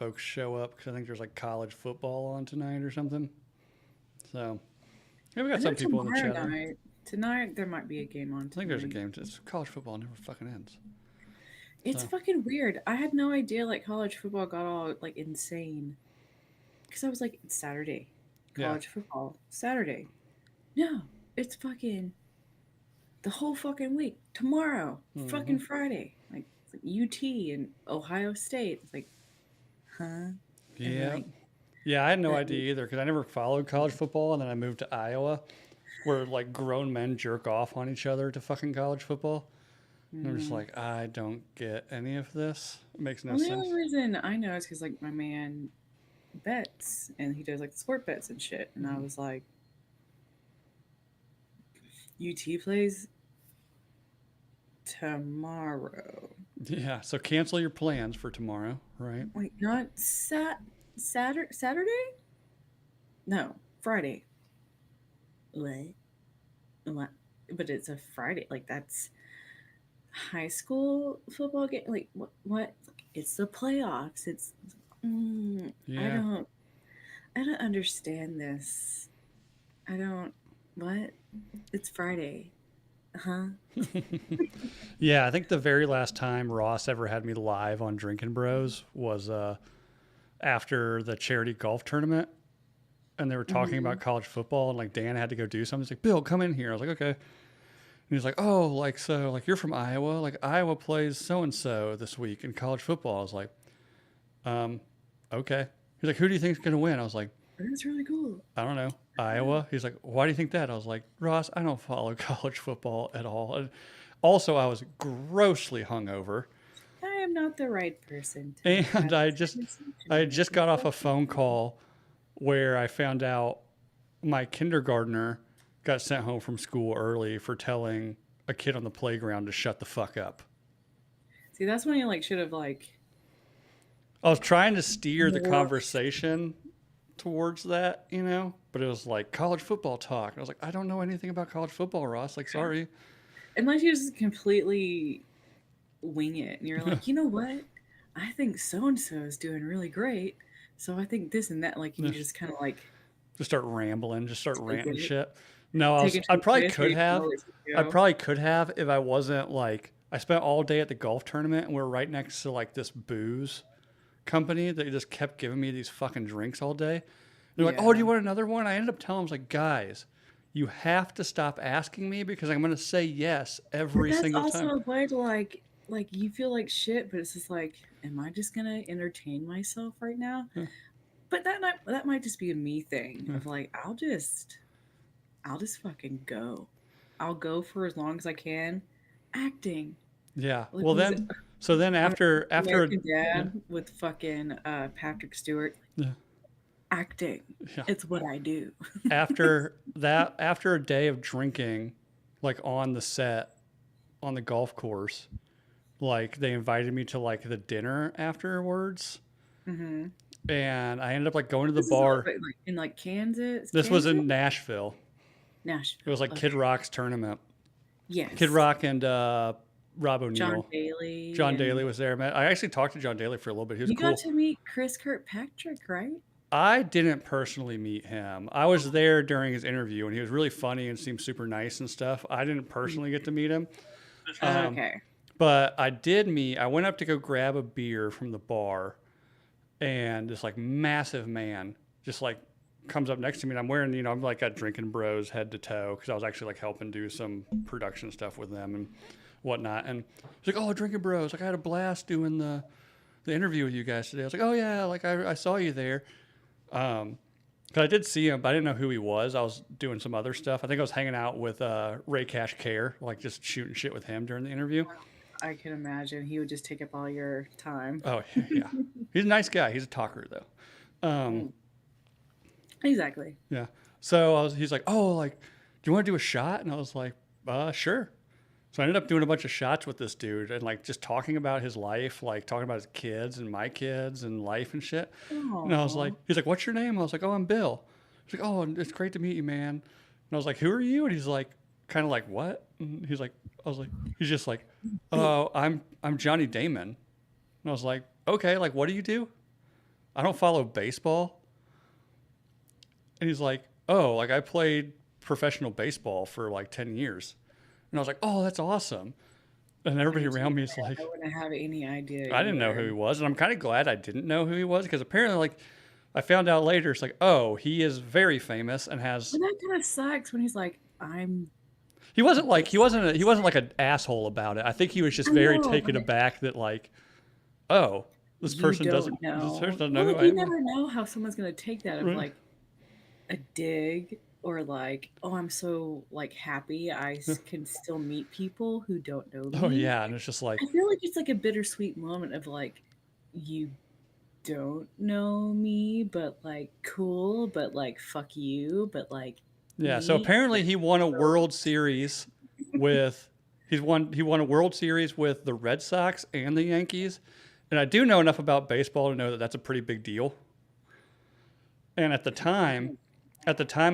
folks show up because I think there's like college football on tonight or something. So yeah, we I got know some people in the tomorrow chat though. night. Tonight there might be a game on I think there's a tonight. game. It's college football never fucking ends. It's So fucking weird. I had no idea like college football got all like insane. Because I was like, it's Saturday. yeah. College football. Saturday. No, it's fucking the whole fucking week. Tomorrow. Hmm. Fucking Friday. Like, it's like UT and Ohio State. It's like, huh? And Yeah. like Yeah, I had no that idea either because I never followed college football, and then I moved to Iowa, where like grown men jerk off on each other to fucking college football. And I'm just mm. like, I don't get any of this. It makes no Well, the only sense. reason I know is because like my man bets and he does like sport bets and shit. And I Mhm. was like, UT plays tomorrow. Yeah, so cancel your plans for tomorrow, right? Wait, not Saturday? No, Friday. What? What? But it's a Friday. Like that's high school football game. Like what? What? It's the playoffs. It's. I Yeah. don't. I don't understand this. I don't. What? It's Friday. Huh? Yeah, I think the very last time Ross ever had me live on Drinking Bros was after the charity golf tournament. And they were talking Mm-hmm. about college football, and like Dan had to go do something. He's like, Bill, come in here. I was like, okay. And he's like, oh, like, so, like, you're from Iowa? Like, Iowa plays so and so this week in college football. I was like, um, okay. He's like, who do you think's going to win? I was like, That's really cool. I don't know. Iowa. He's like, why do you think that? I was like, Ross, I don't follow college football at all. And also, I was grossly hungover, I am not the right person to and have this conversation I with, just got off a phone unfortunately. call where I found out my kindergartner got sent home from school early for telling a kid on the playground to shut the fuck up. See, that's when you like should have like I was trying to steer the morphed. conversation towards that, you know, but it was like college football talk. And I was like, I don't know anything about college football, Ross. Like, sorry. Unless you just completely wing it and you're like, you know what? I think so and so is doing really great. So I think this and that, like you just kind of like Just start rambling, just start take ranting it, shit. No, take it to I a probably place where could you can have. always I go. probably could have if I wasn't like I spent all day at the golf tournament and we're right next to like this booze company that just kept giving me these fucking drinks all day. They're like, "Oh, do Yeah. you want another one?" I ended up telling them, I was like, "Guys, you have to stop asking me because I'm going to say yes But every that's single also time." a way to like you feel like shit, but it's just like, am I just gonna entertain myself right now? Yeah, But that might just be a me thing yeah. of like I'll just fucking go. I'll go for as long as I can. Acting. Yeah. Like Well, was it then, so then after American yeah, Dad with fucking Patrick Stewart yeah, acting. yeah. It's what I do. After a day of drinking, like on the set on the golf course, like they invited me to like the dinner afterwards, Hmm. and I ended up like going to the This is bar. like in like Kansas, This was Kansas, in Nashville. It was Nashville. like Kid Okay. Rock's tournament. Kid Yes. Rock and Rob John O'Neill. Daly John and Daly was there, man. I actually talked to John Daly for a little bit. He was you got cool. to meet Chris Kirkpatrick, right? I didn't personally meet him. I was there during his interview, and he was really funny and seemed super nice and stuff. I didn't personally get to meet him, um, Okay. but I did meet. I went up to go grab a beer from the bar, and this like massive man just like comes up next to me, and I'm wearing, I'm like got Drinking Bros head to toe because I was actually like helping do some production stuff with them and whatnot. And he's like, "Oh, Drinking Bros! Like I had a blast doing the interview with you guys today." I was like, "Oh yeah, like I saw you there." Um, cause I did see him, but I didn't know who he was. I was doing some other stuff. I think I was hanging out with Ray Cash Care, like just shooting shit with him during the interview. I can imagine he would just take up all your time. Oh yeah, he's a nice guy. He's a talker though. Um, Mm, exactly. yeah. So he's like, "Oh, like, do you want to do a shot?" And I was like, "Sure." So I ended up doing a bunch of shots with this dude and like just talking about his life, like talking about his kids and my kids and life and shit. And I was like, Oh, he's like, "What's your name?" I was like, "Oh, I'm Bill." He's like, "Oh, it's great to meet you, man." And I was like, "Who are you?" And he's like, kind of like, "What?" And he's like, I was like, he's just like, Bill. "Oh, I'm Johnny Damon." And I was like, "Okay, like, what do you do?" I don't follow baseball. And he's like, oh, like I played professional baseball for like 10 years. And I was like, oh, that's awesome. And I everybody mean, to be around me is fair, I like, wouldn't have any idea I you didn't know who were. he was. And I'm kind of glad I didn't know who he was because apparently, like, I found out later, it's like, oh, he is very famous and has. But that kind of sucks when he's like, I'm He wasn't like he wasn't a, he this. wasn't like an asshole about it. I think he was just I very know, taken but aback that like, oh, you don't this person know. doesn't know Well, who like, I you am. never know how someone's going to take that of like a dig or like, oh, I'm so like happy can still meet people who don't know Oh me. yeah, and it's just like, I feel like it's like a bittersweet moment of like, you don't know me, but like cool, but like fuck you, but like yeah. So neat, but apparently he won a so World Series with he won a World Series with the Red Sox and the Yankees. And I do know enough about baseball to know that that's a pretty big deal. And at the time,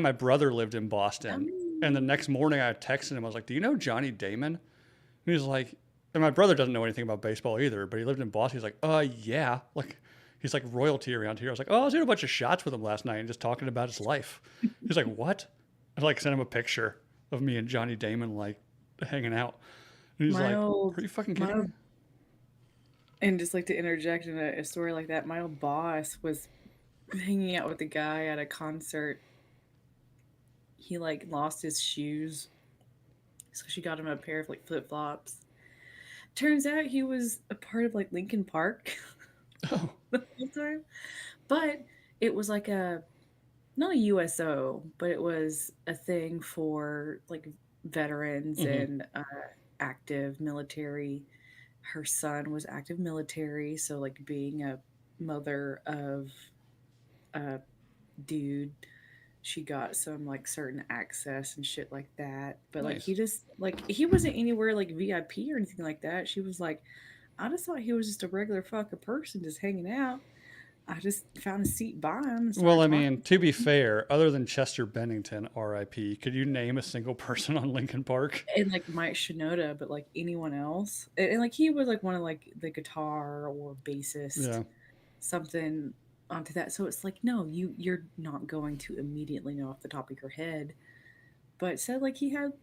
my brother lived in I Boston. And the mean, next morning, I texted him. I was like, "Do you know Johnny Damon?" And he was like, and my brother doesn't know anything about baseball either, but he lived in Boston. He's like, yeah, like he's like royalty around here. I was like, oh, I was doing a bunch of shots with him last night and just talking about his life. He's like, what? I like sent him a picture of me and Johnny Damon like hanging out. And he's my like, old are you fucking my kidding me? old and just like to interject in a story like that, my old boss was hanging out with a guy at a concert. He like lost his shoes, so she got him a pair of like flip flops. Turns out he was a part of like Lincoln Park Oh, the whole time, but it was like a not a USO, but it was a thing for like veterans mm-hmm. and active military. Her son was active military, so like being a mother of a dude, she got some like certain access and shit like that. But like he Nice. just like he wasn't anywhere like VIP or anything like that. She was like, I just thought he was just a regular fucking person just hanging out. I just found a seat by him and Well, started I talking. mean, to be fair, other than Chester Bennington, R.I.P., could you name a single person on Lincoln Park? And like Mike Shinoda, but like anyone else, and like he was like one of like the guitar or bassist, Yeah. something onto that. So it's like, no, you're not going to immediately know off the top of your head. But said like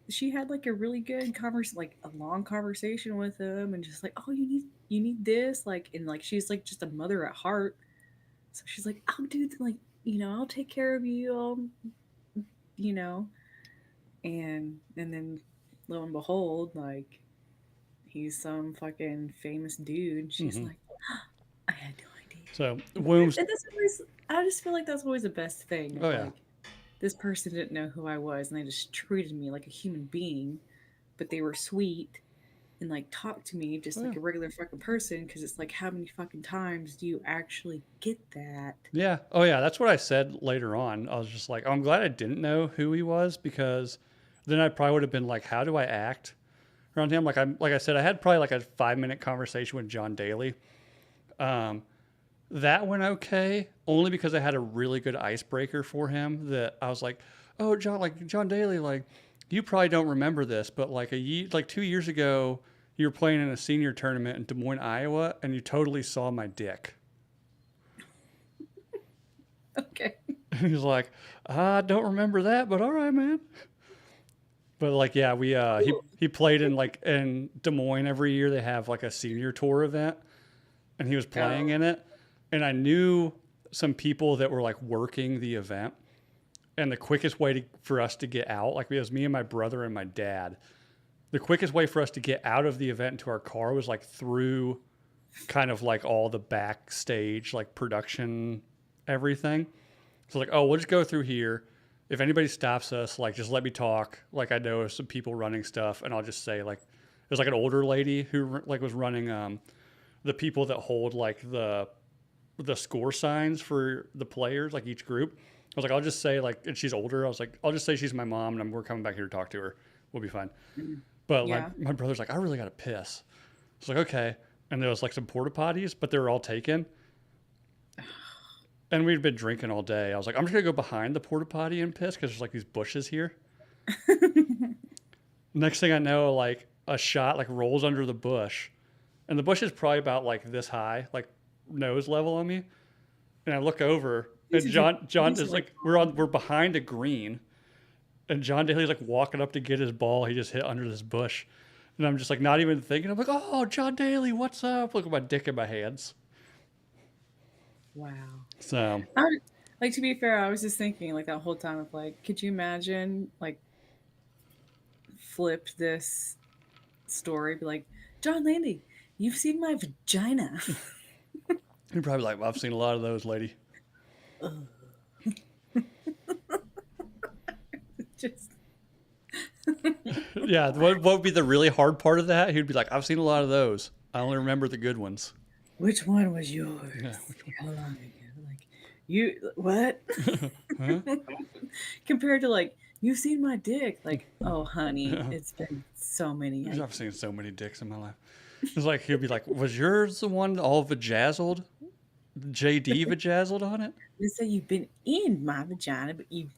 she had like a really good like a long conversation with him, and just like, oh, you need this, like, and like she's like just a mother at heart. So she's like, oh, dude, like, I'll take care of you, you know, and then lo and behold, like he's some fucking famous dude. She's Mm-hmm. like, I had no idea. So, But Wombs. and that's always, I just feel like that's always the best thing Oh, of yeah. like, this person didn't know who I was and they just treated me like a human being, but they were sweet and like talked to me just Oh, yeah. like a regular fucking person. Because it's like, how many fucking times do you actually get that? Yeah. Oh, yeah. That's what I said later on. I was just like, oh, I'm glad I didn't know who he was because then I probably would have been like, how do I act around him? Like I said, I had probably like a 5 minute conversation with John Daly. Um, that went okay only because I had a really good icebreaker for him that I was like, oh, John Daly, like you probably don't remember this, but like 2 years ago, you were playing in a senior tournament in Des Moines, Iowa, and you totally saw my dick. Okay. And he's like, I don't remember that, but all right, man. But like, yeah, he played in like in Des Moines every year. They have like a senior tour event, and he was playing Oh, in it. And I knew some people that were like working the event. And the quickest way for us to get out, like it was me and my brother and my dad, the quickest way for us to get out of the event into our car was like through kind of like all the backstage, like production, everything. So like, oh, we'll just go through here. If anybody stops us, like just let me talk. Like I know some people running stuff, and I'll just say like, there's like an older lady who like was running the people that hold like the score signs for the players, like each group. I was like, I'll just say like, and she's older. I was like, I'll just say she's my mom, and we're coming back here to talk to her. We'll be fine. mm, But yeah. my brother's like, I really got to piss. I was like, okay. And there was like some porta potties, but they were all taken. And we'd been drinking all day. I was like, I'm just gonna go behind the porta potty and piss because there's like these bushes here. Next thing I know, like a shot like rolls under the bush, and the bush is probably about like this high, like nose level on me. and I look over, and These are the John these are is like like we're behind a green, and John Daly's like walking up to get his ball. He just hit under this bush, and I'm just like not even thinking. I'm like, oh, John Daly, what's up? Look at my dick in my hands. wow. So Like to be fair, I was just thinking like that whole time of like, could you imagine like flip this story, be like, John Landy, you've seen my vagina. you're probably like, well, I've seen a lot of those, lady. Just Yeah, what would be the really hard part of that? He'd be like, I've seen a lot of those. I only remember the good ones. which one was Yeah, yours? which How long ago? Like you what? one? Huh? Compared to like you've seen my dick. Like, oh honey, Yeah. it's been so many. I've seen so many dicks in my life. It's like he'd be like, "Was yours the one all vajazzled? JD vajazzled on it? They say you've been in my vagina, but you've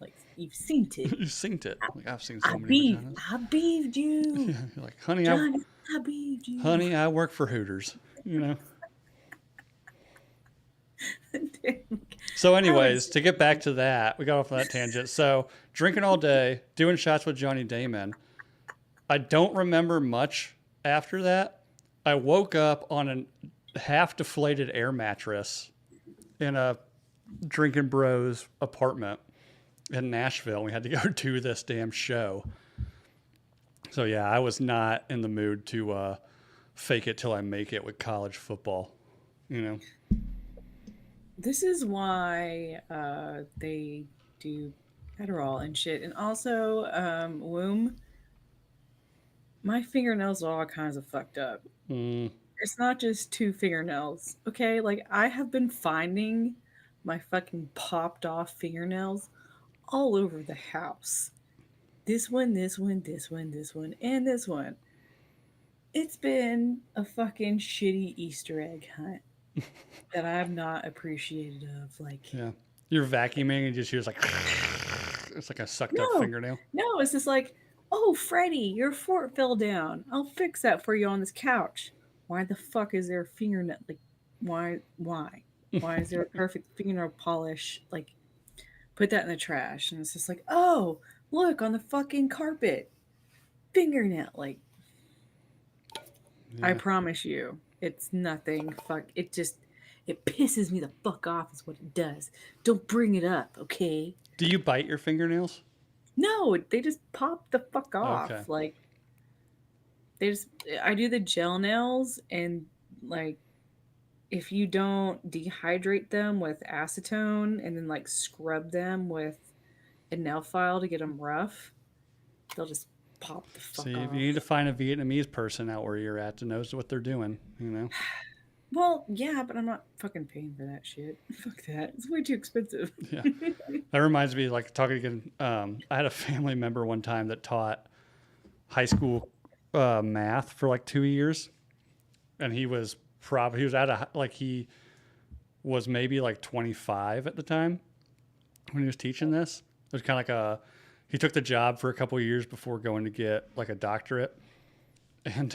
seen it. You synced it." Like I've seen so I many beaved, vaginas. I beaved you, Yeah, you're like, "Honey, Johnny. I beaved you. honey, I work for Hooters." You know. So, I anyways, was to get back to that, we got off on that tangent. So, drinking all day, doing shots with Johnny Damon. I don't remember much after that. I woke up on a half deflated air mattress in a drinking bros apartment in Nashville. We had to go to this damn show. So yeah, I was not in the mood to fake it till I make it with college football. You know, This is why they do Adderall and shit, and also womb. My fingernails are all kinds of fucked up. mm, It's not just two fingernails, okay? Like I have been finding my fucking popped off fingernails all over the house. This one, this one, this one, this one, and this one. It's been a fucking shitty Easter egg hunt that I've not appreciated of. Like, yeah. You're vacuuming and just hears like it's like a sucked up no, fingernail. no, it's just like, oh, Freddie, your fork fell down. I'll fix that for you on this couch. Why the fuck is there a fingernail? Like, why? Why is there a perfect fingernail polish? Like, put that in the trash. And it's just like, oh, look on the fucking carpet. Fingernail. Like, I Yeah. promise you, it's nothing. Fuck. It pisses me the fuck off, is what it does. Don't bring it up, okay? Do you bite your fingernails? No, they just pop the fuck Okay. off. Like, they just, I do the gel nails, and like, if you don't dehydrate them with acetone and then like scrub them with a nail file to get them rough, they'll just pop the fuck See, if you off. need to find a Vietnamese person out where you're at that knows what they're doing, you know. Well, yeah, but I'm not fucking paying for that shit. Fuck that. It's way too expensive. Yeah. That reminds me, like talking again. I had a family member one time that taught high school math for like 2 years, and he was at a like he was maybe like 25 at the time when he was teaching this. It was kind of like he took the job for a couple of years before going to get like a doctorate, and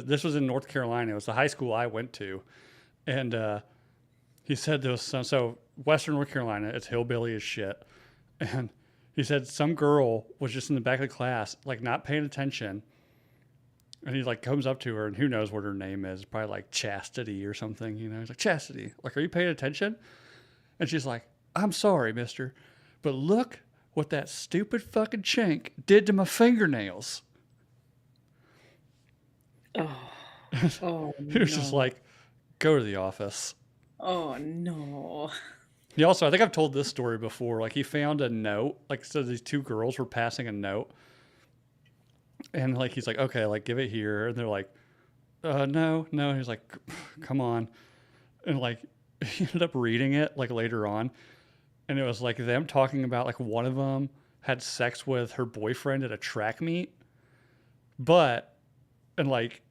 this was in North Carolina. It was the high school I went to, and he said there was so Western North Carolina, it's hillbilly as shit, and he said some girl was just in the back of the class, like not paying attention, and he like comes up to her, and who knows what her name is, probably like Chastity or something, you know. He's like, Chastity, like, are you paying attention? And she's like, I'm sorry, mister, but look what that stupid fucking chink did to my fingernails. Oh, oh He was just no. like, go to the office. Oh no. He also, I think I've told this story before. Like he found a note, like so these two girls were passing a note, and like he's like, okay, like give it here, and they're like, no, no. He's like, come on, and like he ended up reading it like later on, and it was like them talking about like one of them had sex with her boyfriend at a track meet, but and like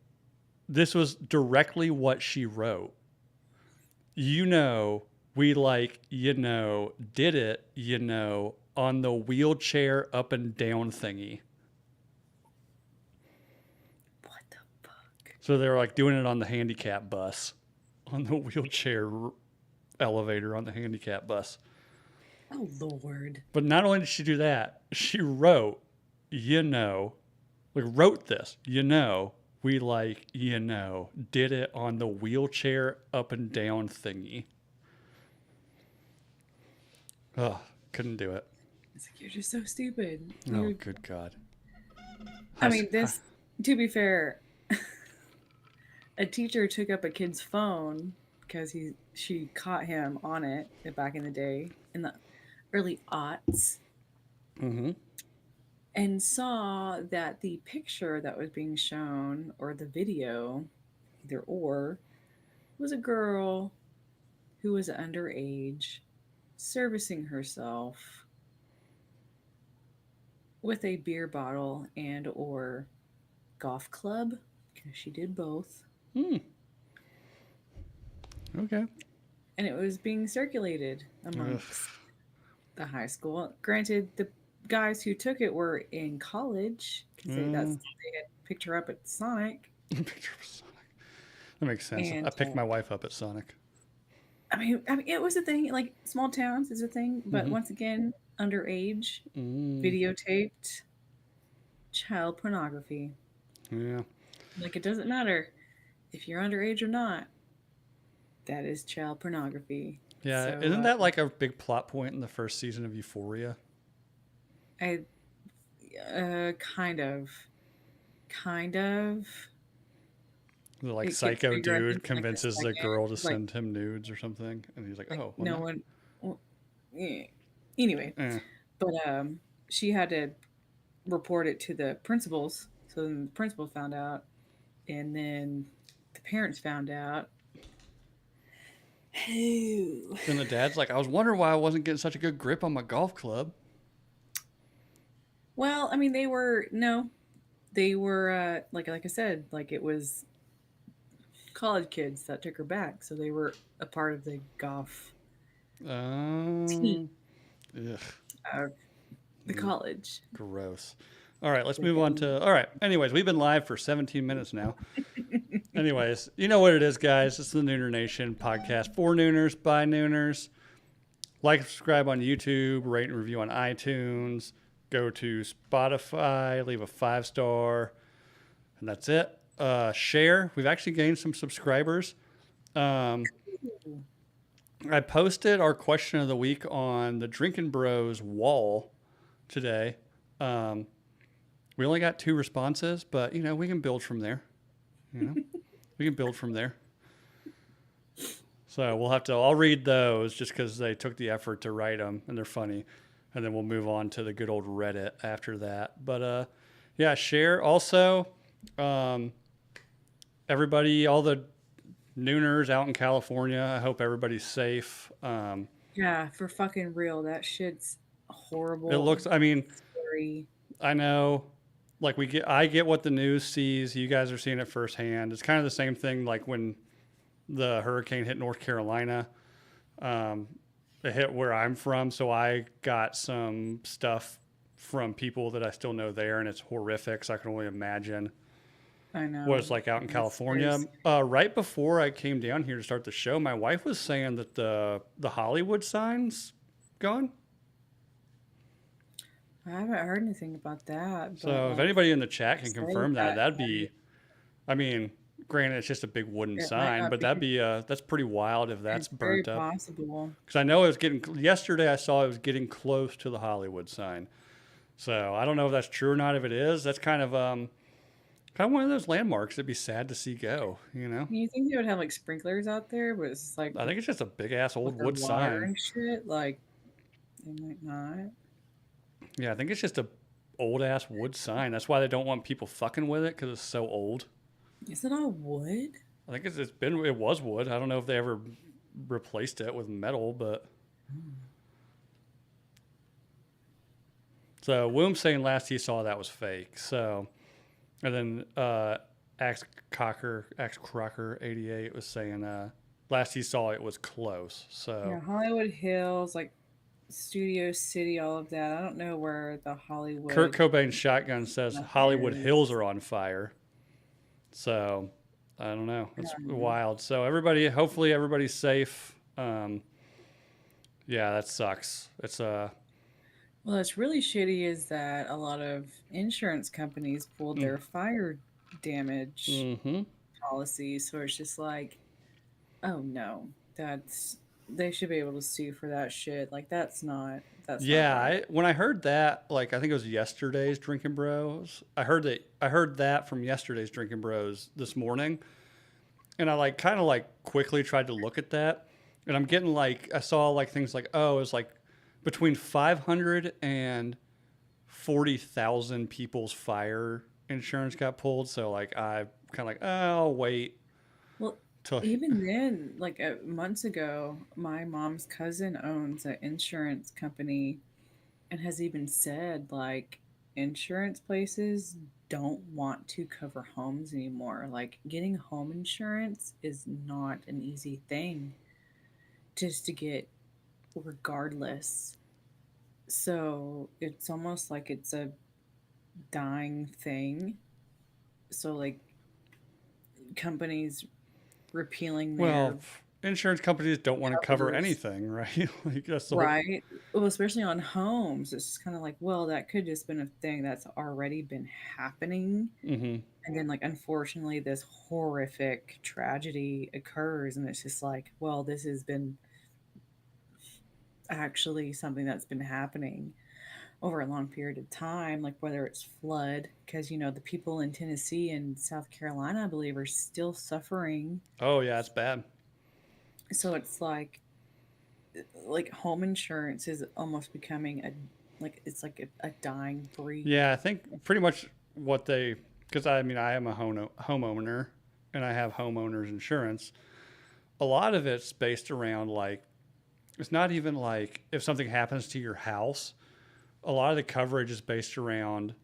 this was directly what she wrote. You know, we like, did it, on the wheelchair up and down thingy. What the fuck? So they were like doing it on the handicap bus, on the wheelchair elevator on the handicap bus. Oh Lord. But not only did she do that, she wrote, wrote this, we did it on the wheelchair up and down thingy. Oh, couldn't do it. It's like you're just so stupid. Oh, good God. I mean, this. To be fair, a teacher took up a kid's phone because she caught him on it back in the day in the early aughts. Mm-hmm. And saw that the picture that was being shown or the video, either or, was a girl who was underage servicing herself with a beer bottle and or golf club, because she did both. Okay. And it was being circulated amongst the high school. Granted, the guys who took it were in college because they had picked her up at Sonic. Picture of Sonic. That makes sense. And, I picked my wife up at Sonic. I mean, it was a thing. Like small towns is a thing, but once again, underage, videotaped, child pornography. Yeah. Like it doesn't matter if you're underage or not. That is child pornography. Yeah, so, isn't that like a big plot point in the first season of Euphoria? Kind of. The psycho dude convinces the girl to send him nudes or something, and he's like, "Oh, well, no one." Well, yeah. Anyway, but she had to report it to the principals, so then the principal found out, and then the parents found out. And the dad's like, I was wondering why I wasn't getting such a good grip on my golf club. Well, I mean, they were like I said, like it was college kids that took her back, so they were a part of the golf team of the college. Gross. All right, let's move on to. All right. Anyways, we've been live for 17 minutes now. Anyways, you know what it is, guys. It's the Nooner Nation podcast for Nooners by Nooners. Like, subscribe on YouTube, rate and review on iTunes. Go to Spotify, leave a 5-star, and that's it. Share. We've actually gained some subscribers. I posted our question of the week on the Drinking Bros wall today. We only got 2 responses, but we can build from there. We can build from there. So I'll read those just because they took the effort to write them and they're funny. And then we'll move on to the good old Reddit after that. But share. Also, everybody, all the Nooners out in California, I hope everybody's safe. Yeah, for fucking real. That shit's horrible. It looks, scary. I know. Like I get what the news sees. You guys are seeing it firsthand. It's kind of the same thing like when the hurricane hit North Carolina. It hit where I'm from, so I got some stuff from people that I still know there, and it's horrific. So I can only imagine I know what it's like out in California. Right before I came down here to start the show, my wife was saying that the Hollywood sign's gone. I haven't heard anything about that. So if anybody in the chat can confirm that'd be, granted it's just a big wooden sign, but that's pretty wild if that's burnt up. Very possible. Because I know yesterday I saw it was getting close to the Hollywood sign. So I don't know if that's true or not. If it is, that's kind of one of those landmarks that'd be sad to see go, You think they would have like sprinklers out there, but it's like I think it's just a big ass old wood sign. And shit, like they might not. Yeah, I think it's just a old ass wood sign. That's why they don't want people fucking with it because it's so old. Is it all wood? I think it was wood. I don't know if they ever replaced it with metal, but. So Womb's saying last he saw that was fake. So, and then Axe Crocker 88 was saying last he saw it was close. So yeah, Hollywood Hills, like Studio City, all of that. I don't know where the Hollywood. Kurt Cobain's shotgun says Hollywood Hills are on fire. So I don't know. It's wild. So hopefully everybody's safe. Yeah, that sucks. It's Well, it's really shitty is that a lot of insurance companies pulled mm, their fire damage mm-hmm. policies. So it's just like, oh no, that's they should be able to sue for that shit. Like that's not Yeah, right. when I heard that, like I think it was yesterday's Drinking Bros. I heard that from yesterday's Drinking Bros this morning, and I like kind of like quickly tried to look at that, and I'm getting like I saw like things like oh, it's like between 500 and 40,000 people's fire insurance got pulled. So like I kind of like oh, I'll wait Well, till even then, like months ago, my mom's cousin owns an insurance company and has even said like insurance places don't want to cover homes anymore. Like getting home insurance is not an easy thing just to get regardless. So it's almost like it's a dying thing. So like companies repealing their well, insurance companies don't want to cover covers. anything, right? Like that's the whole. Right. Well, especially on homes, it's just kind of like, well, that could just been a thing that's already been happening. Hmm. And then, like, unfortunately, this horrific tragedy occurs, and it's just like, well, this has been actually something that's been happening over a long period of time, like whether it's flood, because, the people in Tennessee and South Carolina, I believe, are still suffering. Oh yeah, it's bad. So it's like home insurance is almost becoming it's like a dying breed. Yeah, I think pretty much what they, because I mean, I am a homeowner and I have homeowners insurance. A lot of it's based around like, it's not even like if something happens to your house, a lot of the coverage is based around,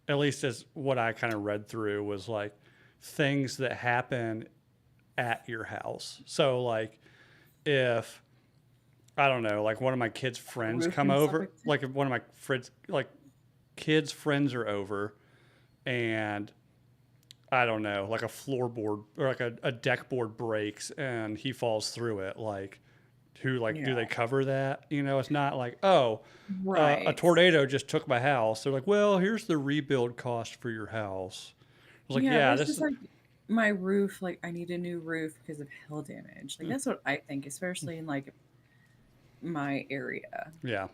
at least as what I kind of read through, was like things that happen at your house. So, like, if I don't know, like one of my kids' The friends roof come and stuff over, like that. like if one of my friends, like kids' friends are over and I don't know, like a floorboard or like a deck board breaks and he falls through it. Like, who, like, do Yeah. they cover that? You know, it's not like, oh, a Right. tornado just took my house. They're like, well, here's the rebuild cost for your house. I was like, Yeah, yeah, versus this is, like my roof, like I need a new roof because of hail damage. Like that's what I think, especially in like my area. yeah.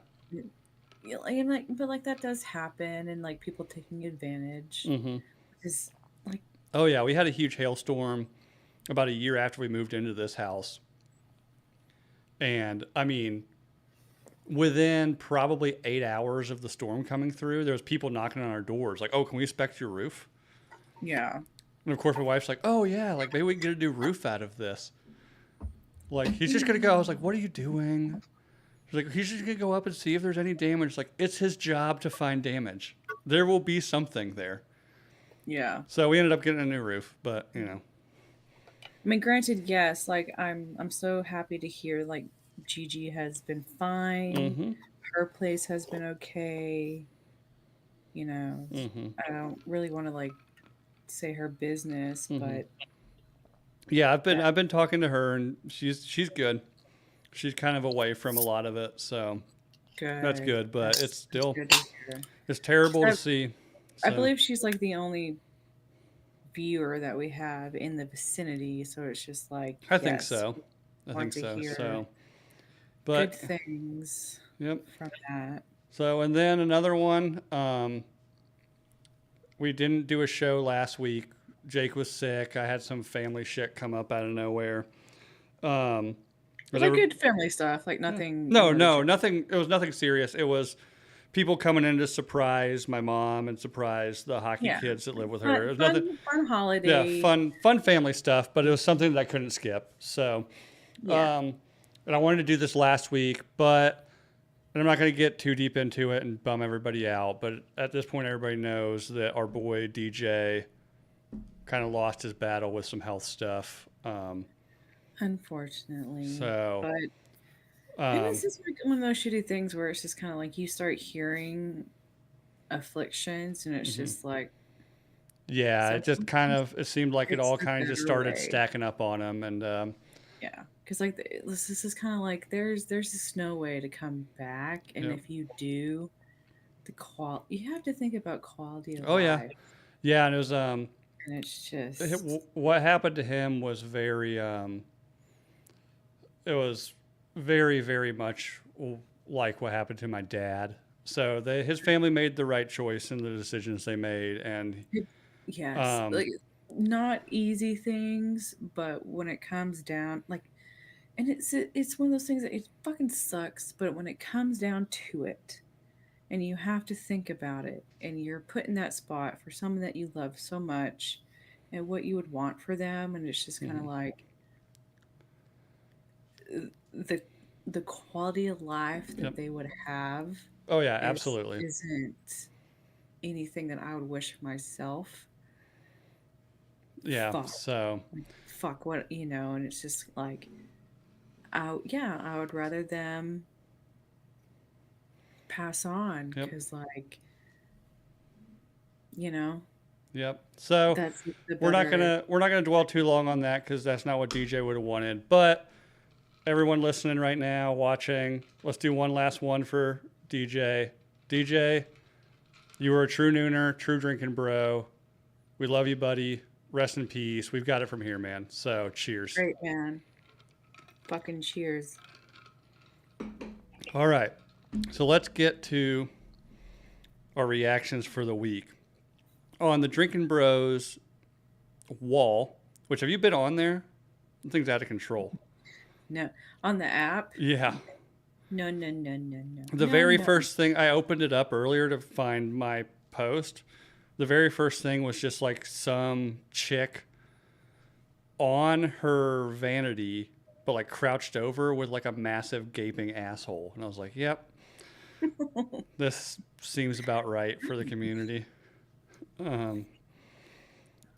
And like, but like that does happen, and like people taking advantage Hmm. is like, Oh, yeah. We had a huge hailstorm about a year after we moved into this house. And I mean, within probably 8 hours of the storm coming through, there was people knocking on our doors like, "Oh, can we inspect your roof?" yeah, And of course, my wife's like, "Oh yeah, like maybe we can get a new roof out of this." Like he's just gonna go. I was like, "What are you doing?" She's like, "He's just gonna go up and see if there's any damage." Like it's his job to find damage. There will be something there. yeah. So we ended up getting a new roof, but I mean, granted, yes, like I'm so happy to hear like Gigi has been fine. mm-hmm, Her place has been okay. mm-hmm, I don't really want to like say her business, mm-hmm. but Yeah, that I've been talking to her, and she's good. She's kind of away from a lot of it, so that's good. good. But it's That's still good to hear. it's terrible to I, see. I So believe she's like the only viewer that we have in the vicinity, so it's just like, I think yes, so. we I want think to so. hear So, good but things yep. from that. So and then another one. We didn't do a show last week. Jake was sick. I had some family shit come up out of nowhere. Um, But was like ever, good family stuff, like yeah. nothing No, no, emergent. nothing. It was nothing serious. It was people coming in to surprise my mom and surprise the hockey Yeah, kids that live with her. It fun, was nothing. fun, fun Yeah, holiday. fun family stuff, but it was something that I couldn't skip. So, Yeah, um, and I wanted to do this last week, but and I'm not going to get too deep into it and bum everybody out. But at this point, everybody knows that our boy DJ kind of lost his battle with some health stuff. unfortunately, So, but and um, this is like one of those shitty things where it's just kind of like you start hearing afflictions, and it's mhm. just like Yeah, it just kind sometimes of it seemed like it it's all the kind of just better started way. stacking up on him, and Yeah, because like this is kind of like there's just no way to come back, and Yep. if you do, you have to think about quality of Oh yeah. life, Yeah, and it was and it's just what happened to him was very it was very much like what happened to my dad. So his family made the right choice in the decisions they made, and yes, um, like not easy things, but when it comes down, like, and it's one of those things that it fucking sucks, but when it comes down to it, and you have to think about it, and you're put in that spot for someone that you love so much, and what you would want for them, and it's just kind of mhm. like the the quality of life Yep. that they would have Oh yeah, is absolutely. isn't anything that I would wish for myself. Yeah. Fuck, So like, fuck what and it's just like, I would rather them pass on yep, because like you know yep. So that's the better. we're not gonna dwell too long on that because that's not what DJ would have wanted. But everyone listening right now, watching, let's do one last one for DJ. DJ, you were a true nooner, true drinking bro. We love you, buddy. Rest in peace. We've got it from here, man. So cheers. Great, man. Fucking cheers. All right. So let's get to our reactions for the week. On the Drinking Bros wall, which have you been on there? Things out of control. No, on the app. Yeah. No, no, no, no, no, The no, very no. first thing, I opened it up earlier to find my post. The very first thing was just like some chick on her vanity, but like crouched over with like a massive gaping asshole. And I was like, yep, this seems about right for the community. Um,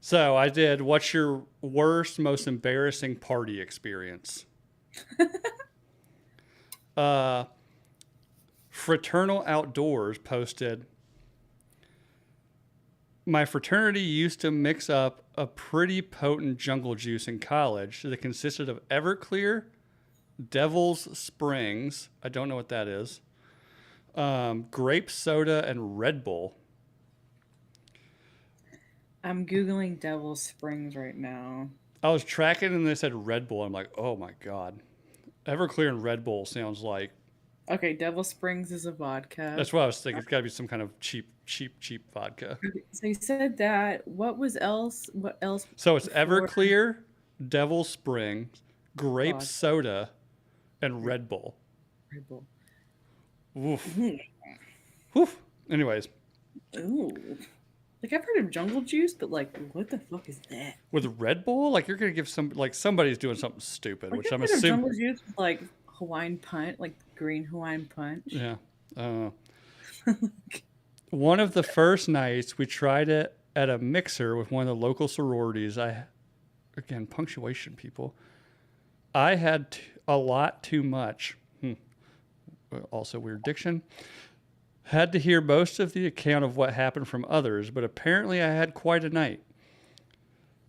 so I did, what's your worst, most embarrassing party experience? Uh, Fraternal Outdoors posted, my fraternity used to mix up a pretty potent jungle juice in college that consisted of Everclear, Devil's Springs, I don't know what that is, grape soda, and Red Bull. I'm googling Devil's Springs right now. I was tracking and they said Red Bull. I'm like, oh my God. Everclear and Red Bull sounds like, Okay, Devil Springs is a vodka. that's what I was thinking. It's got to be some kind of cheap vodka. Okay, so you said that. What was else? What else So it's before Everclear, Devil Springs, grape vodka? soda, and Red Bull. Red Bull. Woof. Mhm. Woof. Anyways, Ooh. Like I've heard of jungle juice, but like, what the fuck is that? with Red Bull, like you're gonna give somebody's doing something stupid, Like which I've I'm heard of assuming. jungle juice with like Hawaiian punch, like green Hawaiian punch. Yeah. Uh, One of the first nights we tried it at a mixer with one of the local sororities. Again, punctuation, people. I had a lot too much. Also weird diction. Had to hear most of the account of what happened from others, but apparently I had quite a night.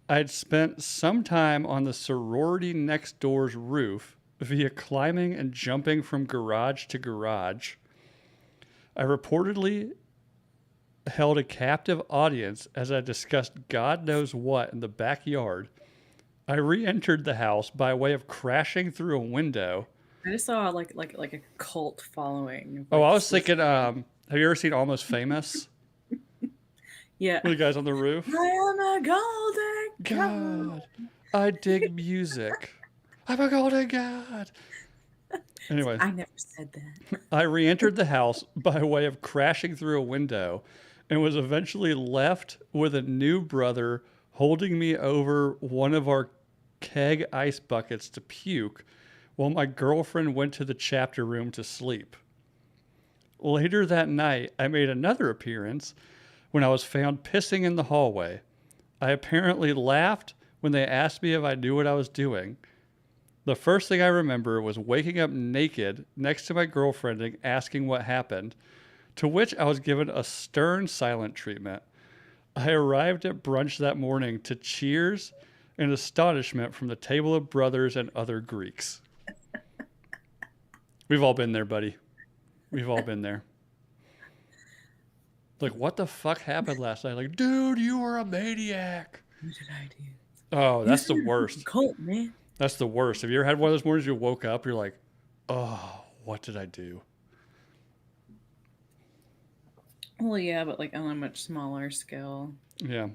I'd spent some time on the sorority next door's roof via climbing and jumping from garage to garage. I reportedly held a captive audience as I discussed God knows what in the backyard. I re-entered the house by way of crashing through a window. I just saw like a cult following. Of, Oh, like I was this. thinking, have you ever seen Almost Famous? Yeah. With the guys on the roof? I am a golden God, I dig music. I'm a golden god. Anyway, I never said that. I re entered the house by way of crashing through a window and was eventually left with a new brother holding me over one of our keg ice buckets to puke while my girlfriend went to the chapter room to sleep. Later that night, I made another appearance when I was found pissing in the hallway. I apparently laughed when they asked me if I knew what I was doing. The first thing I remember was waking up naked next to my girlfriend and asking what happened, to which I was given a stern silent treatment. I arrived at brunch that morning to cheers and astonishment from the table of brothers and other Greeks. We've all been there, buddy. We've all been there. Like, what the fuck happened last night? Like, dude, you were a maniac. What did I do? Oh, You that's the started a worst. cult, man. That's the worst. Have you ever had one of those mornings you woke up, you're like, oh, what did I do? Well, yeah, but like on a much smaller scale. Yeah.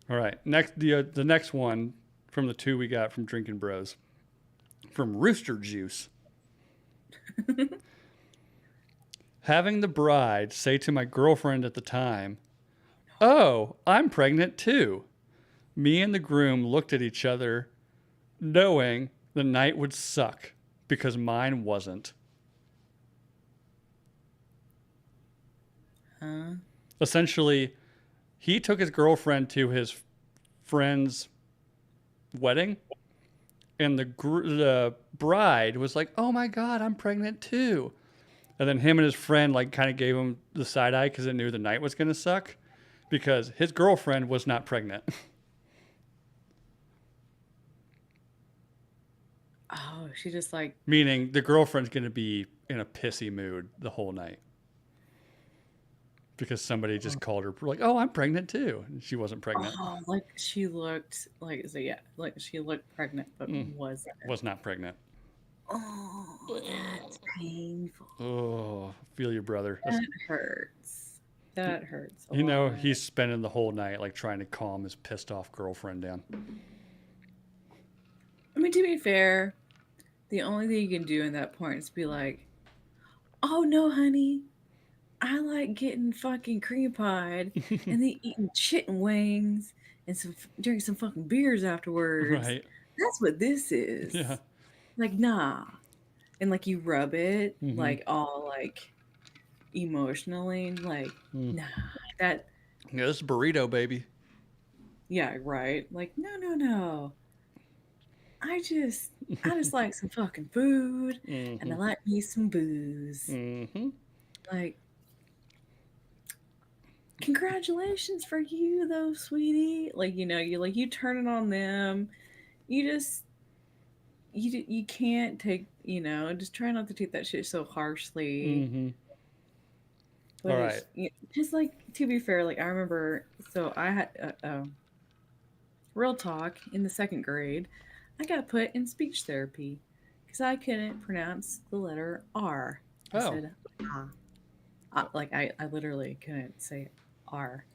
All right. Next, the next one from the two we got from Drinking Bros, from Rooster Juice. Having the bride say to my girlfriend at the time, "Oh, I'm pregnant too." Me and the groom looked at each other, knowing the night would suck because mine wasn't. Huh? Essentially, he took his girlfriend to his friend's wedding, and the bride was like, "Oh my god, I'm pregnant too." And then him and his friend like kind of gave him the side eye because they knew the night was going to suck because his girlfriend was not pregnant. Oh, she just like, Meaning the girlfriend's going to be in a pissy mood the whole night because somebody just called her like, "Oh, I'm pregnant too," and she wasn't pregnant. oh, like she looked like, so yeah, like she looked pregnant, but wasn't. Was not pregnant. Oh, that's painful. Oh, feel your brother. That hurts. That hurts. You know, lot. he's spending the whole night like trying to calm his pissed off girlfriend down. I mean, to be fair, the only thing you can do in that point is be like, "Oh no, honey, I like getting fucking cream pied and then eating chicken wings and drinking some fucking beers afterwards. Right. That's what this is." Yeah. Like, nah. And like you rub it Mhm. like all like emotionally, like, nah. That Yeah, this is burrito, baby. yeah, right. Like, no. I just like some fucking food and I like me some booze. Mm-hmm. Like, congratulations for you though, sweetie. Like, you know, you turn it on them. You just you can't take, you know, just try not to take that shit so harshly. Mm-hmm. But All it's right. just like, to be fair, like I remember, so I had real talk in the second grade, I got put in speech therapy because I couldn't pronounce the letter R. I Oh. said ah. Like I literally couldn't say R.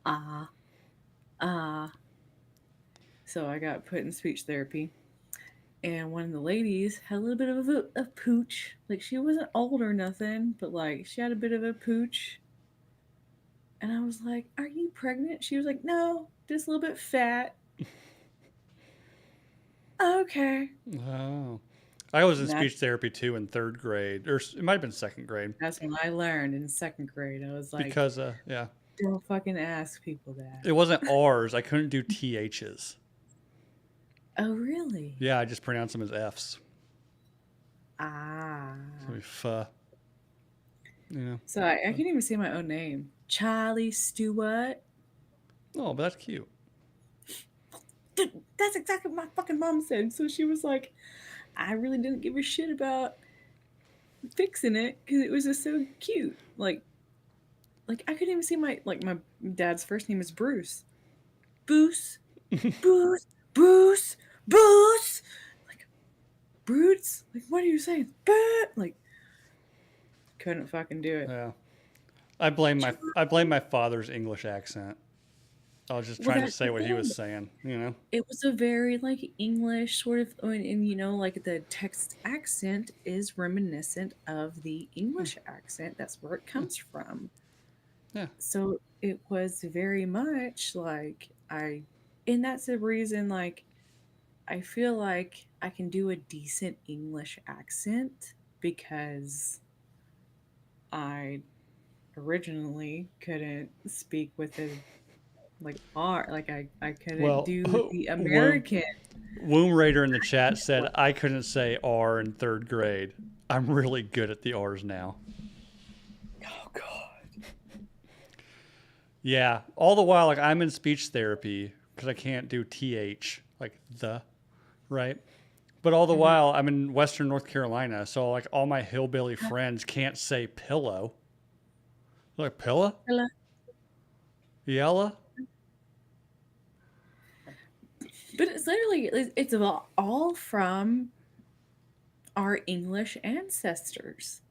Ah. Ah. So I got put in speech therapy. And one of the ladies had a little bit of a pooch. Like she wasn't old or nothing, but like she had a bit of a pooch. And I was like, "Are you pregnant?" She was like, "No, just a little bit fat." Okay. Oh. I was in That's, speech therapy too in third grade, or it might have been second grade. that's when I learned in second grade. I was like, Because, yeah, don't fucking ask people that. it wasn't R's. I couldn't do TH's. Oh, really? Yeah, I just pronounced them as F's. Ah. So fuh. You know. So I can't even say my own name. Charlie Stewart. Oh, but that's cute. Dude, that's exactly what my fucking mom said. So she was like, I really didn't give a shit about fixing it because it was just so cute. Like I couldn't even see my dad's first name is Bruce. Bruce. Bruce. Bruce. Bruce. Like, Brutes? Like, what are you saying? Like, couldn't fucking do it. Yeah. I blame my father's English accent. I was just trying to say what he was saying, you know. It was a very like English sort of, and you know, like the text accent is reminiscent of the English accent. That's where it comes from. Yeah. So it was very much like and that's the reason, like, I feel like I can do a decent English accent because I originally couldn't speak with a like R, like I couldn't do the American. Womb Raider in the chat said I couldn't say R in third grade. I'm really good at the R's now. Oh God. Yeah, all the while, like I'm in speech therapy because I can't do th like the, right? But all the while, I'm in Western North Carolina, so like all my hillbilly friends can't say pillow. They're like pillow, Hello. yella. But it's literally it's all from our English ancestors.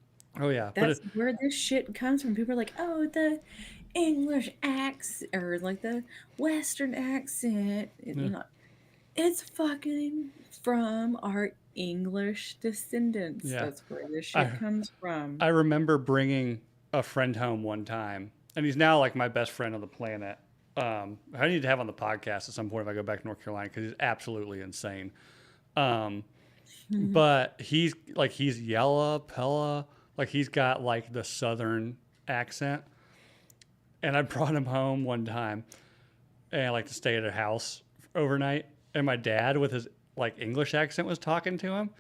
Oh yeah, but That's where this shit comes from. People are like, "Oh, the English accent or like the Western accent." yeah. It's fucking from our English descendants. Yeah. That's where this I shit comes from. I remember bringing a friend home one time, and he's now like my best friend on the planet. I need to have on the podcast at some point if I go back to North Carolina because he's absolutely insane. Um, but he's yella Pella, like he's got like the southern accent. And I brought him home one time, and I like to stay at a house overnight. And my dad, with his like English accent, was talking to him.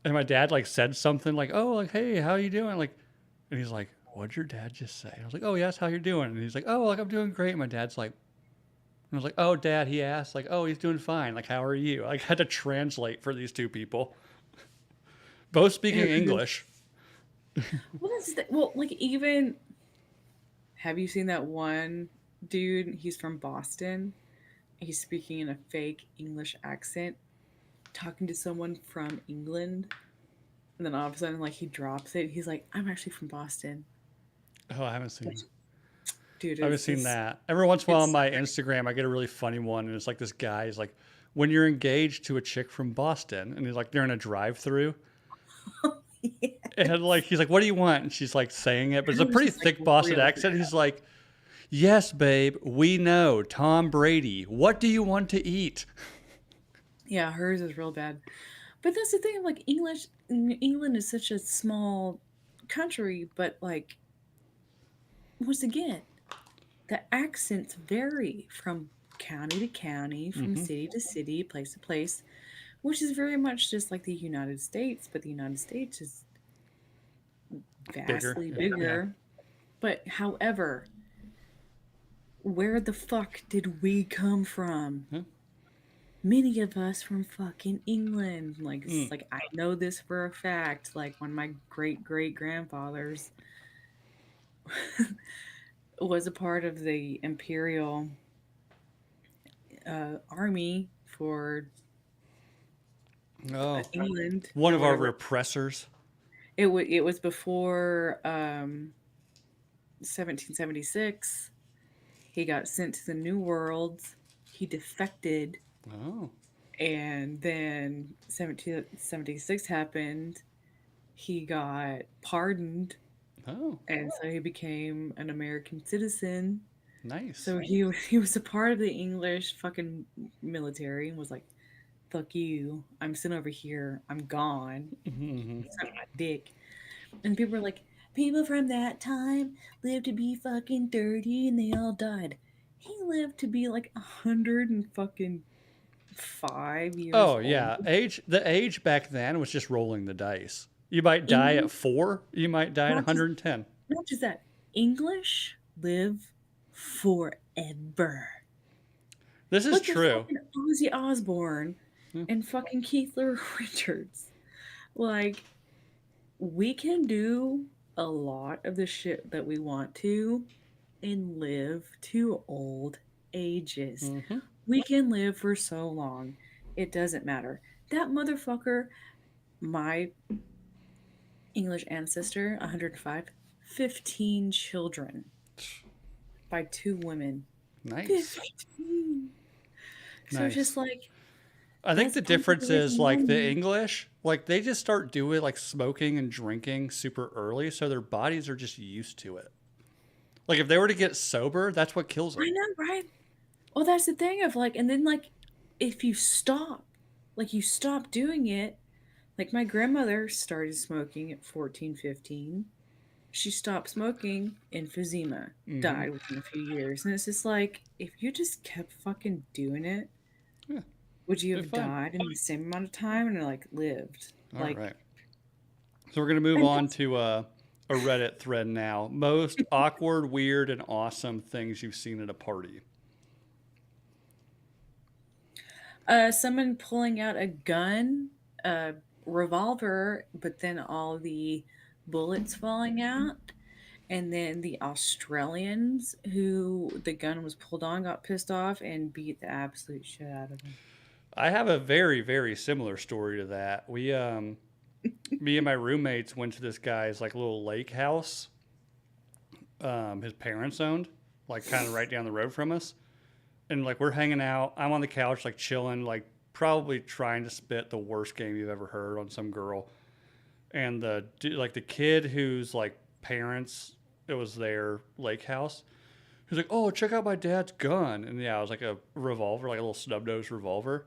And my dad like said something like, "Oh, like hey, how you doing?" Like, and he's like, "What'd your dad just say?" I was like, "Oh, yes, how you doing?" And he's like, "Oh, like I'm doing great." And my dad's like, I was like, "Oh, Dad," he asked, like, "Oh, he's doing fine. Like, how are you?" I had to translate for these two people, both speaking English. Well, like even have you seen that one dude? He's from Boston. He's speaking in a fake English accent, talking to someone from England, and then all of a sudden, like he drops it. He's like, "I'm actually from Boston." Oh, I haven't seen. Dude, I haven't it's seen this. that. Every once in a while on It's my Instagram, I get a really funny one, and it's like this guy is like, "When you're engaged to a chick from Boston," and he's like, they're in a drive-through, yeah. and like he's like, "What do you want?" And she's like saying it, but it's a Hers pretty is like thick Boston really accent. He's like, "Yes, babe, we know Tom Brady. What do you want to eat?" Yeah, hers is real bad. But that's the thing, like England is such a small country, but like once again, the accents vary from county to county, from Mm-hmm. city to city, place to place, which is very much just like the United States, but the United States is Bigger. vastly Yeah. bigger. But however, where the fuck did we come from? Yeah. Many of us from fucking England. Like, Mm. like I know this for a fact. Like one of my great great grandfathers was a part of the imperial army for Oh, England one or of our whatever. repressors. It was before 1776. He got sent to the New World. He defected, Oh. and then 1776 happened. He got pardoned, Oh. and so he became an American citizen. Nice. So he was a part of the English fucking military and was like, "Fuck you! I'm sitting over here. I'm gone. Mm-hmm. Suck my dick." And people were like, "People from that time lived to be fucking 30 and they all died." He lived to be like 105 years Oh old. yeah, the age back then was just rolling the dice. You might die at English, 4. You might die at not just 110. not just that. English live forever. This is Look at true. fucking Ozzy Osbourne Yeah. and fucking Keith Richards. Like, we can do a lot of the shit that we want to and live to old ages. Mm-hmm. We can live for so long. It doesn't matter. That motherfucker, my English ancestor, 105, 15 children by 2 women. Nice. 15. So it's just Nice. like, I think that's the difference is population like the warming. English, like they just start doing like smoking and drinking super early, so their bodies are just used to it. Like if they were to get sober, that's what kills I them. know, right? Well, that's the thing of like, and then like, if you stop, like you stop doing it, like my grandmother started smoking at 14, 15. She stopped smoking, emphysema, Mm-hmm. died within a few years. And it's just like, if you just kept fucking doing it, Yeah, would you they're have fine. died in the same amount of time and like lived? All Like, right. So we're gonna move and on that's to a Reddit thread now. Most awkward, weird, and awesome things you've seen at a party. Someone pulling out a gun, a revolver, but then all the bullets falling out. And then the Australians who the gun was pulled on got pissed off and beat the absolute shit out of him. I have a very, very similar story to that. Me and my roommates went to this guy's like little lake house. His parents owned, like kind of right down the road from us, and like we're hanging out. I'm on the couch, like chilling, like probably trying to spit the worst game you've ever heard on some girl. And the kid whose like parents, it was their lake house. He was like, "Oh, check out my dad's gun," and yeah, it was like a revolver, like a little snub nose revolver.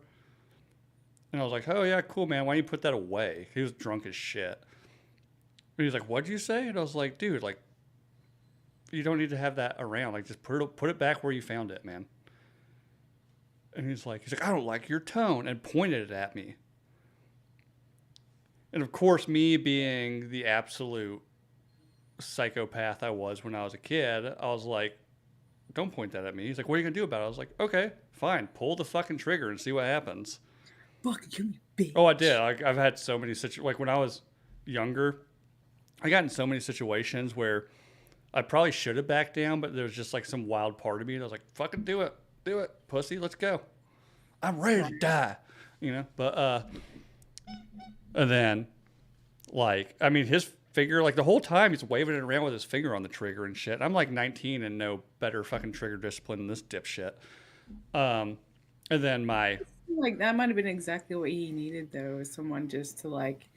And I was like, "Oh yeah, cool, man. Why don't you put that away?" He was drunk as shit. And he's like, "What'd you say?" And I was like, "Dude, like, you don't need to have that around. Like, just put it back where you found it, man." And he's like, "I don't like your tone," and pointed it at me. And of course, me being the absolute psychopath I was when I was a kid, I was like, "Don't point that at me." He's like, "What are you gonna do about it?" I was like, "Okay, fine. Pull the fucking trigger and see what happens." Fuck you, Oh, I did. bitch. I've had so many situations. Like when I was younger, I got in so many situations where I probably should have backed down, but there was just like some wild part of me, and I was like, "Fucking do it, pussy, let's go. I'm ready to Right. die," you know. But and then like, I mean, his finger, like the whole time he's waving it around with his finger on the trigger and shit. I'm like 19 and no better fucking trigger discipline than this dipshit. Um, and then my, Like that might have been exactly what he needed though, is someone just to like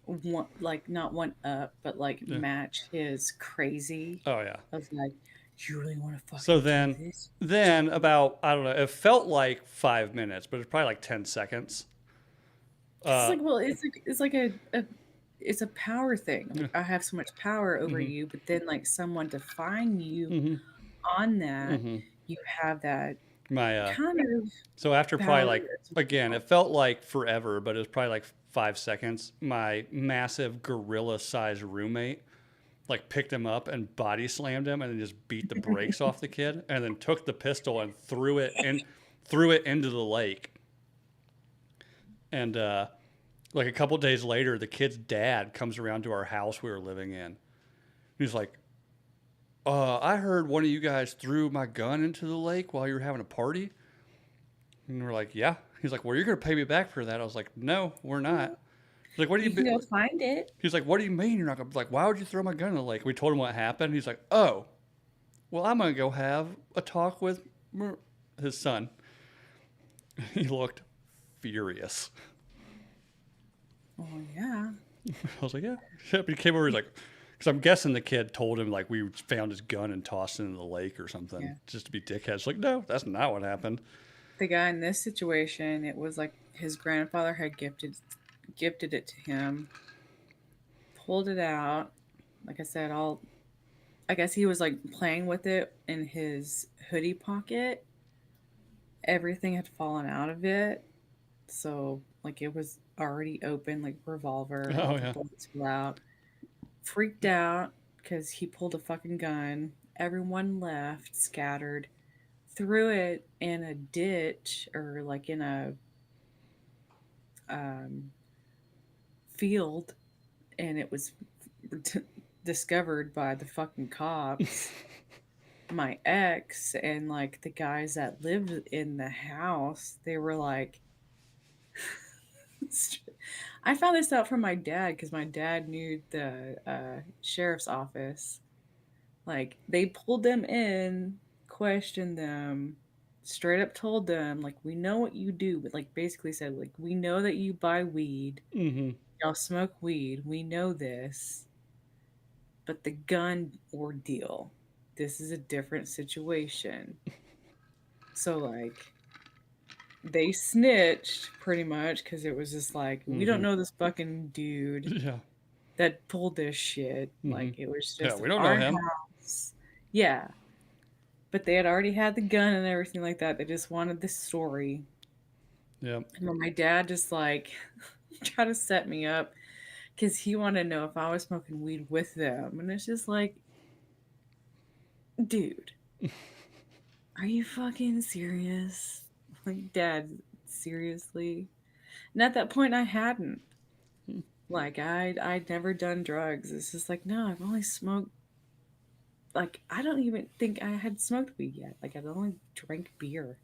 want like not one up, but like yeah. match his crazy Oh yeah. of like, you really want to So fucking do then, this? then about I don't know, it felt like 5 minutes, but it's probably like 10 seconds. Because it's Uh, like, well, it's like a it's a power thing. yeah. Like I have so much power over Mm-hmm. you, but then like someone define you Mm-hmm. on that, Mm-hmm. you have that My kind of so after probably power like as again, well. it felt like forever, but it was probably like 5 seconds. My massive gorilla-sized roommate like picked him up and body slammed him, and then just beat the brakes off the kid, and then took the pistol and threw it into the lake. And like a couple days later, the kid's dad comes around to our house we were living in. He's like, I heard one of you guys threw my gun into the lake while you were having a party." And we're like, "Yeah." He's like, "Well, you're gonna pay me back for that." I was like, "No, we're not." He's like, "What do You can go you?" find it. He's like, "What do you mean you're not gonna?" Like, "Why would you throw my gun in the lake?" We told him what happened. He's like, "Oh, well, I'm gonna go have a talk with his son." He looked furious. Oh yeah. I was like, "Yeah." But he came over. He's like, because I'm guessing the kid told him like we found his gun and tossed it into the lake or something Yeah. just to be dickheads. Like, no, that's not what happened. The guy in this situation, it was like his grandfather had gifted it to him, pulled it out. Like I said, all I guess he was like playing with it in his hoodie pocket. Everything had fallen out of it. So like it was already open, like revolver, all Oh the yeah. bullets flew out. Freaked out because he pulled a fucking gun. Everyone left, scattered, threw it in a ditch or like in a um, field, and it was discovered by the fucking cops. My ex and like the guys that lived in the house, they were like, I found this out from my dad because my dad knew the sheriff's office. Like they pulled them in, questioned them, straight up told them like, we know what you do, but like basically said like, we know that you buy weed, Mm-hmm. y'all smoke weed, we know this, but the gun ordeal, this is a different situation. So like they snitched pretty much because it was just like, we don't Mm-hmm. know this fucking dude Yeah. that pulled this shit. Mm-hmm. Like it was Yeah. just We don't know our him. house. Yeah. But they had already had the gun and everything like that. They just wanted this story. Yeah. And then my dad just like tried to set me up because he wanted to know if I was smoking weed with them. And it's just like, dude, are you fucking serious? Like, Dad, seriously? And at that point, I hadn't. Like, I'd never done drugs. It's just like, no, I've only smoked. Like, I don't even think I had smoked weed yet. Like, I'd only drank beer.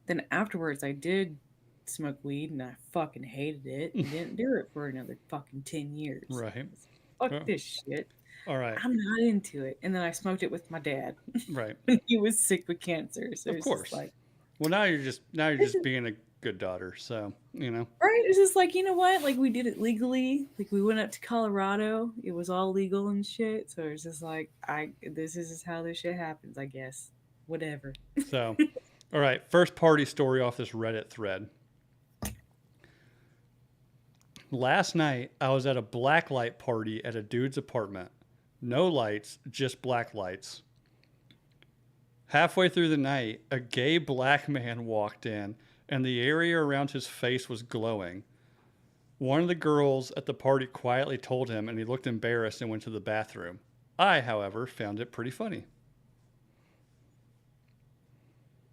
Then afterwards, I did smoke weed, and I fucking hated it, and didn't do it for another fucking 10 years. Right. Fuck Oh, this shit. all right. I'm not into it. And then I smoked it with my dad Right. when he was sick with cancer. So Of it's just course. like, Well, now you're this just is being a good daughter. So right. It's just like, you know what? Like, we did it legally. Like, we went up to Colorado. It was all legal and shit. So it's just like, this is how this shit happens, I guess. Whatever. So, all right. First party story off this Reddit thread. Last night, I was at a black light party at a dude's apartment. No lights, just black lights. Halfway through the night, a gay black man walked in, and the area around his face was glowing. One of the girls at the party quietly told him, and he looked embarrassed and went to the bathroom. I, however, found it pretty funny.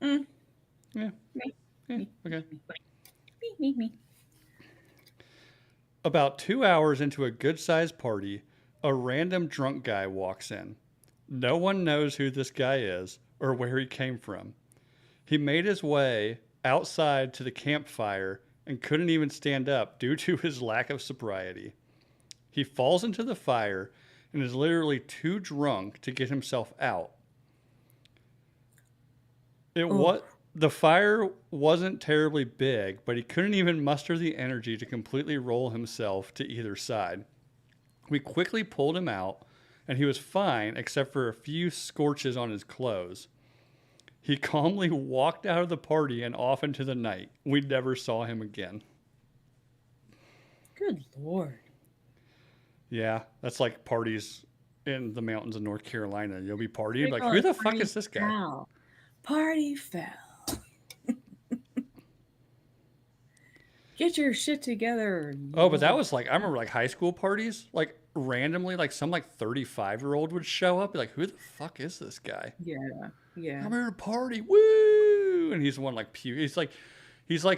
Mm, Yeah, me, yeah, me, okay. me. About 2 hours into a good sized party, a random drunk guy walks in. No one knows who this guy is or where he came from. He made his way outside to the campfire and couldn't even stand up due to his lack of sobriety. He falls into the fire and is literally too drunk to get himself out. It Oh, what the fire wasn't terribly big, but he couldn't even muster the energy to completely roll himself to either side. We quickly pulled him out, and he was fine except for a few scorches on his clothes. He calmly walked out of the party and off into the night. We never saw him again. good Lord. Yeah, that's like parties in the mountains of North Carolina. You'll be partying, They like, call who it the fuck party is this guy? foul. Party foul. Get your shit together, you Oh, but that mother. was like, I remember like high school parties, like randomly, like some like 35-year-old would show up, be like, who the fuck is this guy? Yeah, yeah. I'm here to party, woo! And he's the one like puke. He's like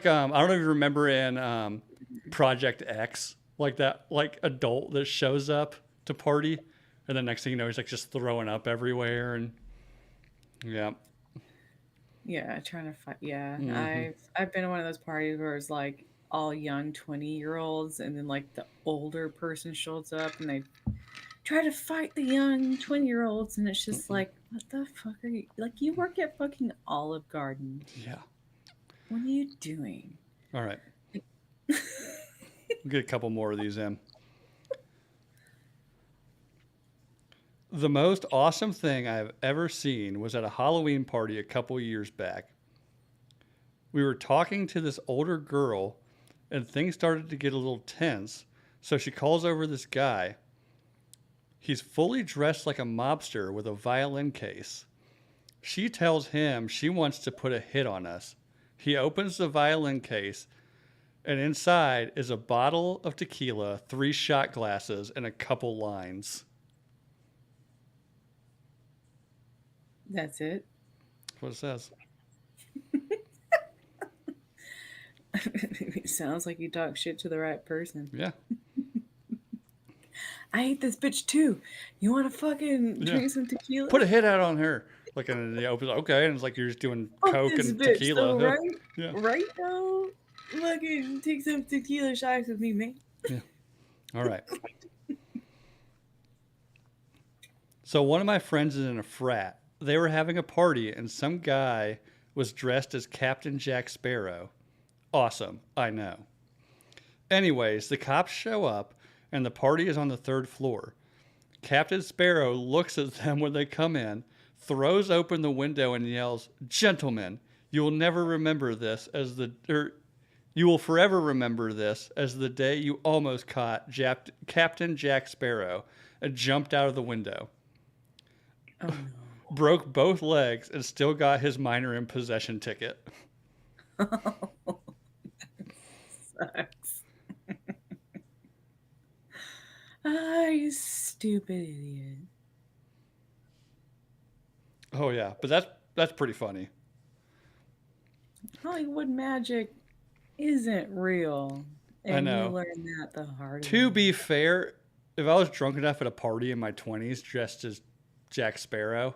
I don't know if you remember in Project X, like that like adult that shows up to party, and then next thing you know, he's like just throwing up everywhere, and yeah, Yeah, trying to fight. Yeah, hmm I've been to one of those parties where it's like all young 20-year-olds, and then like the older person shows up and they try to fight the young 20-year-olds, and it's just like, what the fuck are you like? You work at fucking Olive Garden. yeah. What are you doing? All right, we'll get a couple more of these in. The most awesome thing I've ever seen was at a Halloween party a couple years back. We were talking to this older girl, and things started to get a little tense. So she calls over this guy. He's fully dressed like a mobster with a violin case. She tells him she wants to put a hit on us. He opens the violin case, and inside is a bottle of tequila, 3 shot glasses, and a couple lines. That's it. That's what it says. It sounds like you talk shit to the right person. Yeah, I hate this bitch too. You want to fucking yeah. drink some tequila? Put a hit out on her. Like, and he opens, okay, and it's like you're just doing Fuck coke this and bitch though, tequila. right? Yeah, Right though? Fucking take some tequila shots with me, man. yeah. All right. So one of my friends is in a frat. They were having a party, and some guy was dressed as Captain Jack Sparrow. Awesome, I know. Anyways, the cops show up, and the party is on the 3rd floor. Captain Sparrow looks at them when they come in, throws open the window, and yells, "Gentlemen, you will never remember this as you will forever remember this as the day you almost caught Captain Jack Sparrow and jumped out of the window. Oh Broke both legs and still got his minor in possession ticket." no. Sucks. Ah, you stupid idiot. Oh yeah, but that's pretty funny. Hollywood magic isn't real. I And you know. learn that the hard To way. be fair, if I was drunk enough at a party in my 20s dressed as Jack Sparrow,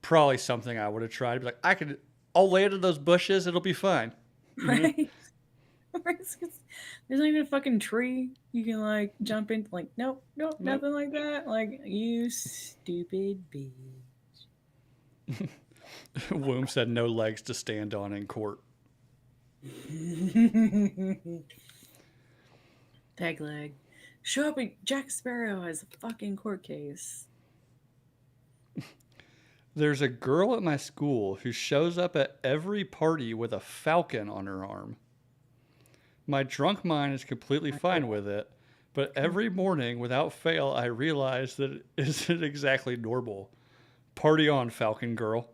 probably something I would have tried. Be like, I'll lay into those bushes. It'll be fine. You know? Right? There's not even a fucking tree you can like jump into. Like, nope, nope, Nope. nothing like that. Like, you stupid bitch. Womb said no legs to stand on in court. Peg leg. Show up at Jack Sparrow has a fucking court case. There's a girl at my school who shows up at every party with a falcon on her arm. My drunk mind is completely fine with it, but every morning, without fail, I realize that it isn't exactly normal. Party on, Falcon Girl.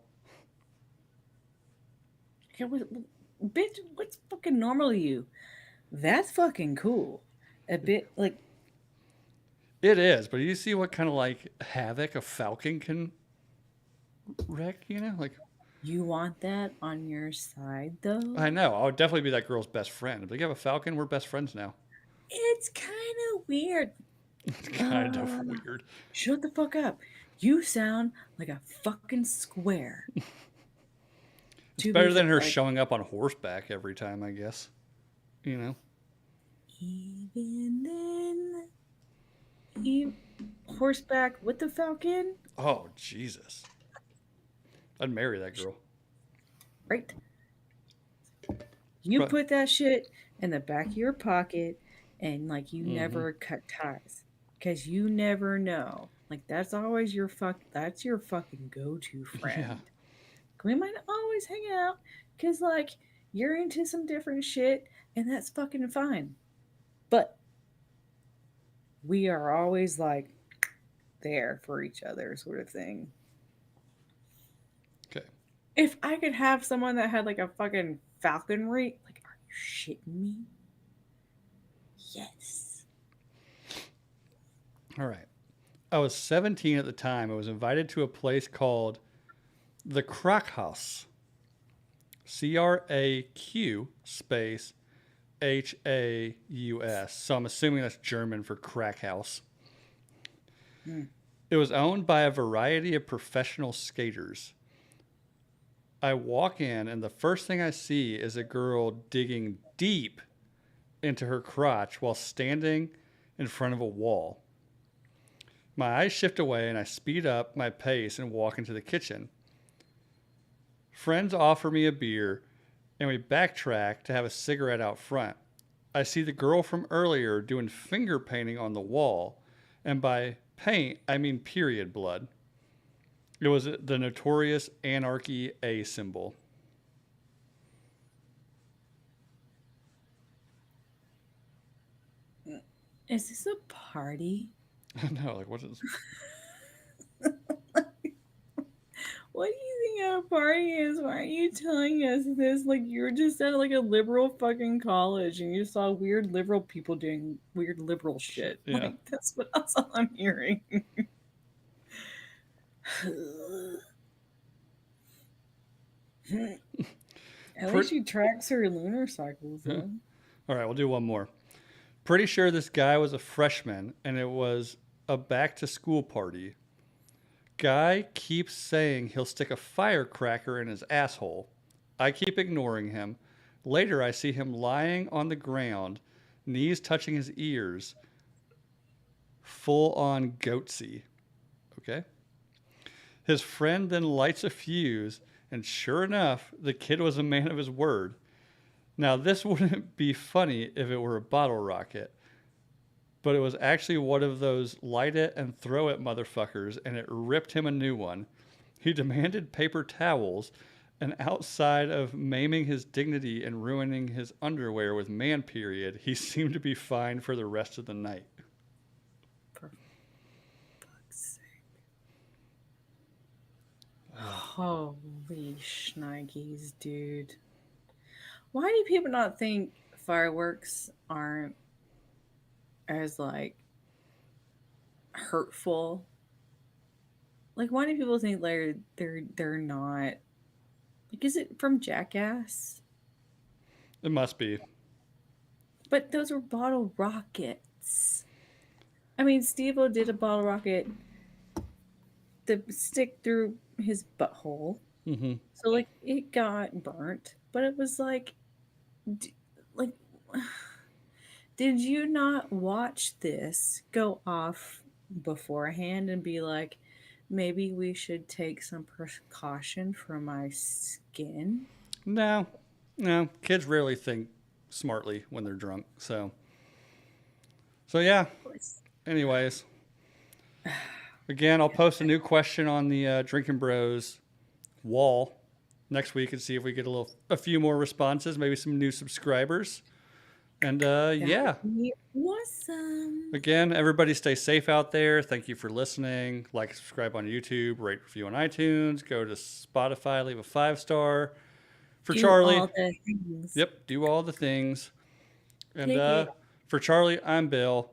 It was, bitch, what's fucking normal to you? That's fucking cool. A bit like It is, but you see what kind of like havoc a falcon can wreck, you know? Like, you want that on your side though? I know, I would definitely be that girl's best friend. If they have a falcon, we're best friends now. It's kind of weird. It's kind of Uh, weird. Shut the fuck up. You sound like a fucking square. It's To be better fair, than her like, showing up on horseback every time, I guess. You know? even then, you horseback with the falcon, Oh, Jesus. I'd marry that girl. right? You But, put that shit in the back of your pocket and like you mm-hmm. never cut ties because you never know. Like that's always your that's your fucking go-to Yeah. friend. We might not always hang out because like you're into some different shit and that's fucking fine. But we are always like there for each other sort of thing. Okay. If I could have someone that had like a fucking falconry, like, are you shitting me? Yes. All right. I was 17 at the time. I was invited to a place called the Crack House. CRAQ space HAUS. So I'm assuming that's German for crack house. Hmm. It was owned by a variety of professional skaters. I walk in, and the first thing I see is a girl digging deep into her crotch while standing in front of a wall. My eyes shift away, and I speed up my pace and walk into the kitchen. Friends offer me a beer, and we backtrack to have a cigarette out front. I see the girl from earlier doing finger painting on the wall, and by paint, I mean period blood. It was the notorious Anarchy A symbol. Is this a party? I know, like, what is. What do you think a party is? Why are you telling us this? Like you were just at like a liberal fucking college and you saw weird liberal people doing weird liberal shit. Yeah. Like that's all I'm hearing. At least Pret- she tracks her lunar cycles All though. right, we'll do one more. Pretty sure this guy was a freshman, and it was a back to school party. Guy keeps saying he'll stick a firecracker in his asshole. I keep ignoring him. Later, I see him lying on the ground, knees touching his ears, full on goatsy. Okay? His friend then lights a fuse, and sure enough, the kid was a man of his word. Now, this wouldn't be funny if it were a bottle rocket, but it was actually one of those light it and throw it motherfuckers, and it ripped him a new one. He demanded paper towels, and outside of maiming his dignity and ruining his underwear with man period, he seemed to be fine for the rest of the night. For fuck's sake. Holy shnikes, dude. Why do people not think fireworks aren't as like hurtful? Like why do people think they're not like is it from Jackass? It must be. But those were bottle rockets. I mean, Steve-O did a bottle rocket the stick through his butthole. Hmm. So like it got burnt, but it was d- like did you not watch this go off beforehand and be like maybe we should take some precaution for my skin? No, no. Kids rarely think smartly when they're drunk. So yeah. Anyways, again, I'll post a new question on the Drinking Bros wall next week and see if we get a few more responses, maybe some new subscribers. And That yeah, would be awesome. again, everybody stay safe out there. Thank you for listening. Like, subscribe on YouTube, rate, review on iTunes, go to Spotify, leave a 5-star. For Do Charlie, all the things. yep, do all the things. And Take it. for Charlie, I'm Bill.